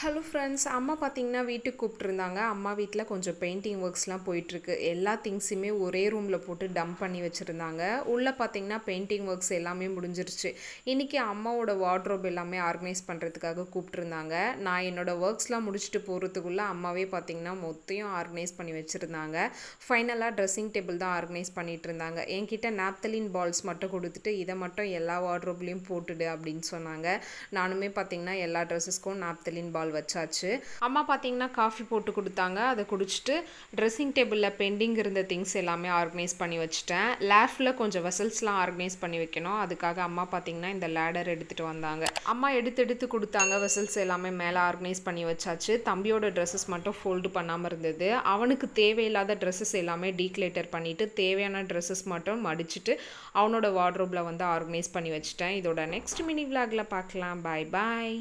Hello friends, அம்மா பார்த்தீங்கன்னா வீட்டுக்கு கூப்பிட்டுருந்தாங்க. அம்மா வீட்டில் கொஞ்சம் பெயிண்டிங் ஒர்க்ஸ்லாம் போயிட்டுருக்கு. எல்லா திங்ஸுமே ஒரே ரூமில் போட்டு டம்ப் பண்ணி வச்சுருந்தாங்க. உள்ளே பார்த்தீங்கன்னா பெயிண்டிங் ஒர்க்ஸ் எல்லாமே முடிஞ்சிருச்சு. இன்றைக்கி அம்மாவோட வார்ட்ரோப் எல்லாமே ஆர்கனைஸ் பண்ணுறதுக்காக கூப்பிட்டுருந்தாங்க. நான் என்னோடய ஒர்க்ஸ்லாம் முடிச்சுட்டு போகிறதுக்குள்ளே அம்மாவே பார்த்தீங்கன்னா மொத்தையும் ஆர்கனைஸ் பண்ணி வச்சுருந்தாங்க. ஃபைனலாக ட்ரெஸ்ஸிங் டேபிள் தான் ஆர்கனைஸ் பண்ணிகிட்டு இருந்தாங்க. என்கிட்ட நாப்தலின் பால்ஸ் மட்டும் கொடுத்துட்டு இதை மட்டும் எல்லா வார்ட்ரோப்லேயும் போட்டுடு அப்படின்னு சொன்னாங்க. நானுமே பார்த்தீங்கன்னா எல்லா ட்ரெஸ்ஸஸ்க்கும் நாப்தலின் பால் வச்சாச்சு. அம்மா பார்த்தீங்கன்னா காஃபி போட்டு கொடுத்தாங்க. அதை குடிச்சிட்டு ட்ரெஸ்ஸிங் டேபிளில் பெண்டிங் இருந்த திங்ஸ் எல்லாமே ஆர்கனைஸ் பண்ணி வச்சுட்டேன். லேஃபில் கொஞ்சம் வெசல்ஸ்லாம் ஆர்கனைஸ் பண்ணி வைக்கணும். அதுக்காக அம்மா பார்த்தீங்கன்னா இந்த லேடர் எடுத்துகிட்டு வந்தாங்க. அம்மா எடுத்து கொடுத்தாங்க. வெசல்ஸ் எல்லாமே மேலே ஆர்கனைஸ் பண்ணி வச்சாச்சு. தம்பியோட ட்ரெஸ்ஸஸ் மட்டும் ஃபோல்டு பண்ணாமல் இருந்தது. அவனுக்கு தேவையில்லாத ட்ரெஸ்ஸஸ் எல்லாமே டீக்ளேட்டர் பண்ணிவிட்டு தேவையான ட்ரெஸ்ஸஸ் மட்டும் மடிச்சுட்டு அவனோட வார்ட்ரோப்பில் வந்து ஆர்கனைஸ் பண்ணி வச்சுட்டேன். இதோட நெக்ஸ்ட் மினி விளாகில் பார்க்கலாம். பாய் பாய்.